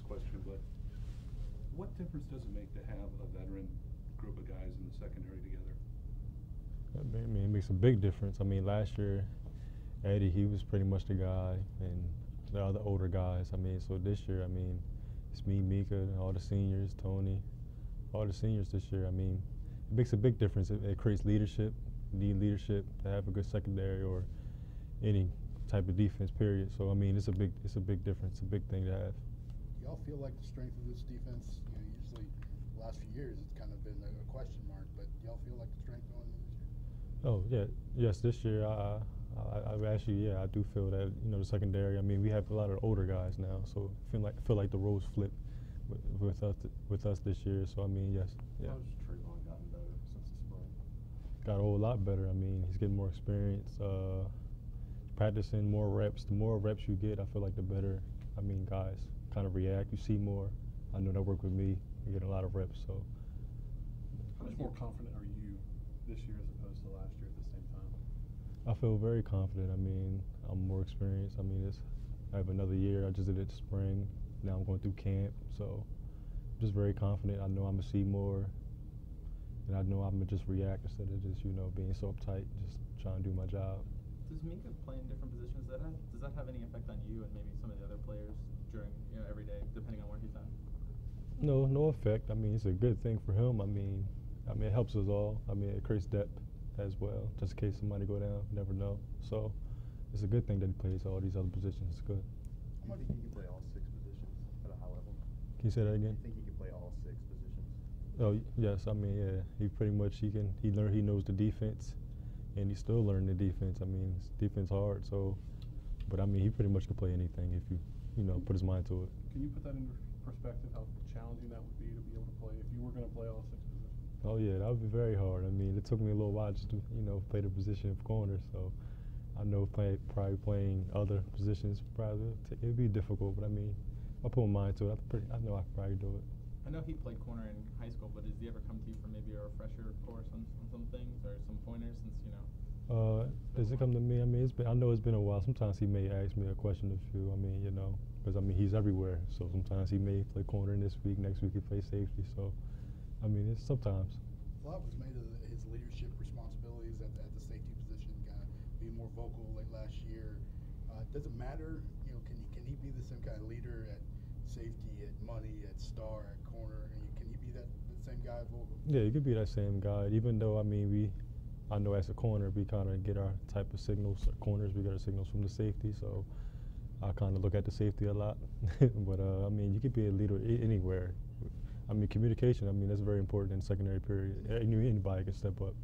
question, but what difference does it make to have a veteran group of guys in the secondary together? I mean, it makes a big difference. I mean, last year, Eddie, he was pretty much the guy, and the other older guys. I mean, so this year, I mean, it's me, Mika, and all the seniors, Tony, all the seniors this year. I mean, it makes a big difference. It creates leadership. You need leadership to have a good secondary or any type of defense, period. So, I mean, it's a big difference, a big thing to have. Do y'all feel like the strength of this defense, usually the last few years it's kind of been a question mark, but do y'all feel like the strength going into this year? Oh, yeah. Yes, this year, I actually, yeah, I do feel that, the secondary, I mean, we have a lot of older guys now, so I feel like the roles flipped with us this year. So, I mean, yes. Yeah. How's Trayvon gotten better since the spring? Got a whole lot better. I mean, he's getting more experience, practicing more reps. The more reps you get, I feel like the better, I mean, guys kind of react. You see more. I know that worked with me. You get a lot of reps, so. How much more confident are you this year as opposed to last year at the same time? I feel very confident. I mean, I'm more experienced. I mean, I have another year. I just did it this spring. Now I'm going through camp, so I'm just very confident. I know I'm going to see more, and I know I'm going to just react instead of just, being so uptight, just trying to do my job. Does Mika play in different positions? Does that have any effect on you and maybe some of the other players during, every day, depending on where he's at? No effect. I mean, it's a good thing for him. I mean, it helps us all. I mean, it creates depth as well, just in case somebody go down. You never know. So it's a good thing that he plays all these other positions. It's good. How much do you think he can play all 6 positions at a high level? Can you say that again? Do you think he can play all 6 positions? Oh yes. I mean, yeah. He pretty much he knows the defense, and he's still learning the defense. I mean, defense hard. So, but I mean, he pretty much can play anything if you put his mind to it. Can you put that into perspective, how challenging that would be to be able to play if you were going to play all 6 positions? Oh yeah, that would be very hard. I mean, it took me a little while just to play the position of corner. So I know probably playing other positions it'd be difficult. But I mean, I put my mind to it. I know I could probably do it. I know he played corner in high school, but has he ever come to you for maybe a refresher course on some things or some pointers since Does it come to me? I mean, I know it's been a while. Sometimes he may ask me a question or two. I mean, because I mean he's everywhere. So sometimes he may play corner this week. Next week he plays safety. So I mean, it's sometimes. A lot was made of his leadership responsibilities at the safety position, kind of being more vocal like last year. Does it matter? Can he be the same kind of leader at safety, at money, at star, at corner? And can he be that same guy vocal? Yeah, he could be that same guy. Even though I mean I know as a corner we kind of get our type of signals. Corners we get our signals from the safety, so I kind of look at the safety a lot. But I mean, you could be a leader anywhere. I mean, communication, I mean, that's very important in secondary period. Anybody can step up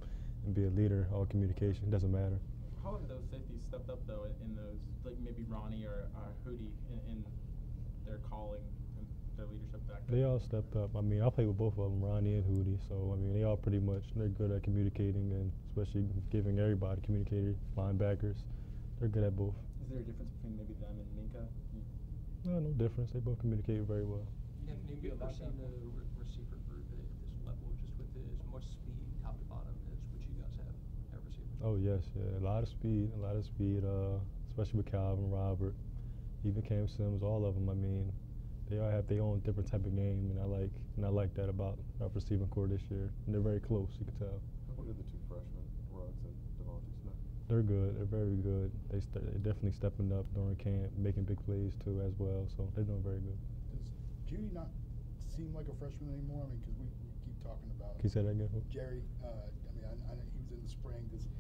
and be a leader. All communication, it doesn't matter. How have those safeties stepped up, though, in those, like maybe Ronnie or Hootie in their calling and their leadership back there? They all stepped up. I mean, I play with both of them, Ronnie and Hootie. So, I mean, they all they're good at communicating and especially giving everybody communicator, linebackers. They're good at both. Is there a difference between maybe them and Minka? No difference. They both communicate very well. Yeah, can you ever seen the receiver group at this level, just with as much speed top to bottom as what you guys have at receiver? Oh yes, yeah, a lot of speed, especially with Calvin, Robert, even Cam Sims, all of them. I mean, they all have their own different type of game, and I like that about our receiving core this year. And they're very close, you can tell. What are the 2 freshmen, Ruggs and Devontae Smith? They're good. They're very good. They're definitely stepping up during camp, making big plays too as well. So they're doing very good. Does Jerry not seem like a freshman anymore? I mean, because we keep talking about. Can you say that again? Jerry, I mean, I know he was in the spring. Does he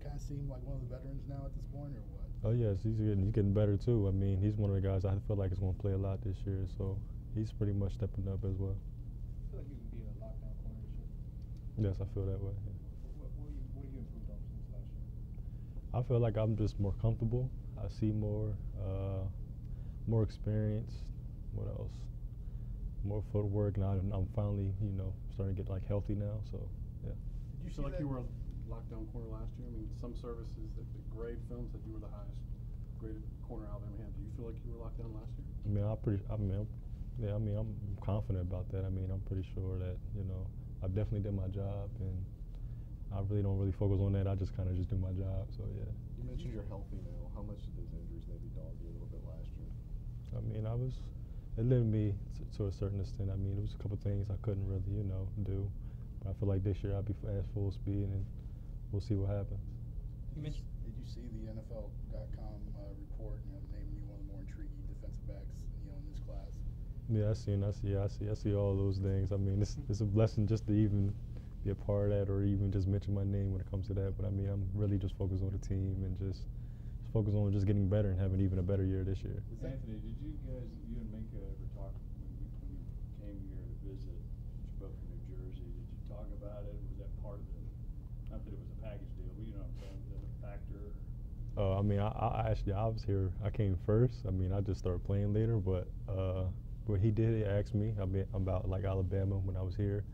kind of seem like one of the veterans now at this point, or what? Oh yes, he's getting better too. I mean, he's one of the guys I feel like is going to play a lot this year. So he's pretty much stepping up as well. I feel like you can be a lockdown corner this year. Yes, I feel that way. Yeah. What are you improved on since last year? I feel like I'm just more comfortable. I see more experience. What else? More footwork, and I'm finally, starting to get healthy now. So, yeah. Did you feel like you were a lockdown corner last year? I mean, some services that grade films that you were the highest graded corner Alabama had. Do you feel like you were locked down last year? I'm confident about that. I mean, I'm pretty sure that I definitely did my job, and I really don't focus on that. I just kind of do my job. So yeah. You mentioned you're healthy now. How much did those injuries maybe dog you a little bit last year? I mean, It limited me to a certain extent. I mean, there was a couple things I couldn't really, do. But I feel like this year I'll be at full speed, and we'll see what happens. You mentioned. Did you see the NFL.com report, naming you one of the more intriguing defensive backs, in this class? Yeah, I see all those things. I mean, it's a blessing just to even be a part of that, or even just mention my name when it comes to that. But I mean, I'm really just focused on the team and just focused on just getting better and having even a better year this year. Anthony, did you and Minka ever talk when you came here to visit? You're both from New Jersey. Did you talk about it? Was that part of the? Not that it was a package deal, but you know what I'm saying, was that a factor? I mean, I actually I was here. I came first. I mean, I just started playing later, but he did ask me about like Alabama when I was here,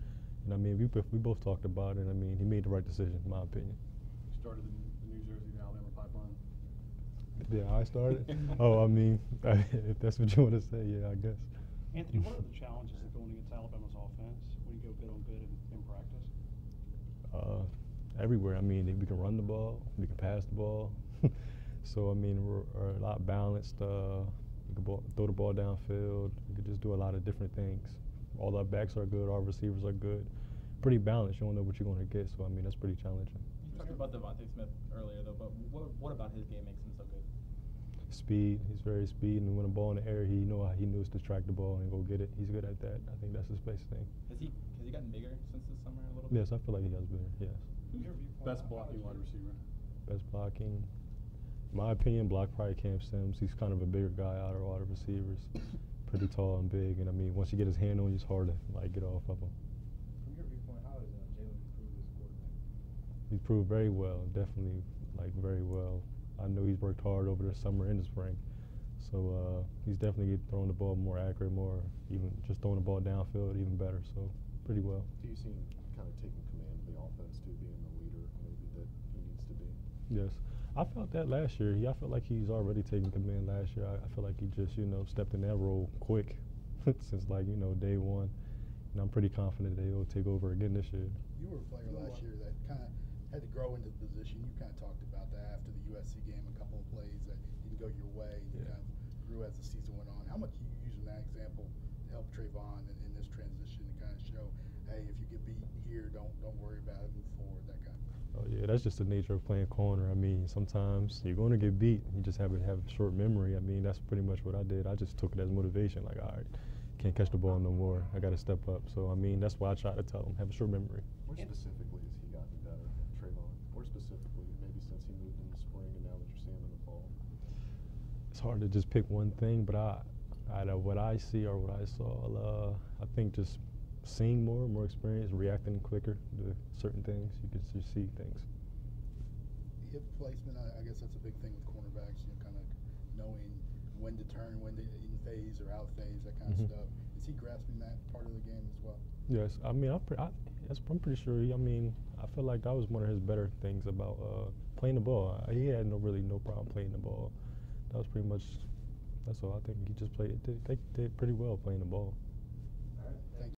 and I mean we both talked about it. I mean, he made the right decision, in my opinion. You started the New Jersey to Alabama pipeline. Yeah, I started. Oh, I mean, if that's what you want to say, yeah, I guess. Anthony, what are the challenges of going against Alabama's offense when you go good on good in practice? Everywhere. I mean, we can run the ball, we can pass the ball. So I mean, we're a lot balanced. We can throw the ball downfield. We could just do a lot of different things. All our backs are good. Our receivers are good. Pretty balanced. You don't know what you're going to get. So I mean, that's pretty challenging. You talked about Devontae Smith earlier, though, but what about his game makes him so good? Speed. He's very speed, and when a ball in the air, he knows to track the ball and go get it. He's good at that. I think that's his best thing. Has he gotten bigger since this summer a little bit? Yes, I feel like he has bigger. Yes. Who's your best blocking wide receiver? Best blocking. In my opinion, block probably Cam Sims. He's kind of a bigger guy out of all the receivers. Pretty tall and big, and I mean, once you get his hand on you, it's hard to get off of him. From your viewpoint, how has Jalen improved as a quarterback? He's proved very well, definitely, very well. I know he's worked hard over the summer and the spring. So he's definitely throwing the ball more accurate, more even just throwing the ball downfield even better. So pretty well. Do you see him kind of taking command of the offense too, being the leader maybe that he needs to be? Yes. I felt that last year. I felt like he's already taken command last year. I feel like he just, stepped in that role quick since day one. And I'm pretty confident that he'll take over again this year. You were a player last year that kind of had to grow into the position. You kind of talked about that after the USC game, a couple of plays that didn't go your way. You kind of grew as the season went on. How much are you using that example to help Trayvon in this transition to kind of show, hey, if you get beat here, don't worry about it, move forward, that kind of thing? Oh yeah, that's just the nature of playing corner. I mean, sometimes you're going to get beat. You just have a short memory. I mean, that's pretty much what I did. I just took it as motivation. Like, all right, can't catch the ball no more. I got to step up. So I mean, that's why I try to tell him, have a short memory. Where specifically has he gotten better, Trayvon? Where specifically, maybe since he moved in the spring and now that you're seeing him in the fall? It's hard to just pick one thing, but out of what I see or what I saw, I think just seeing more experience, reacting quicker to certain things. You can just see things. Hip placement, I guess that's a big thing with cornerbacks, kind of knowing when to turn, when to in phase or out phase, that kind of stuff. Is he grasping that part of the game as well? Yes, I mean, I'm pretty sure. I feel like that was one of his better things about playing the ball. He had no problem playing the ball. That was pretty much. That's all. I think he just did pretty well playing the ball.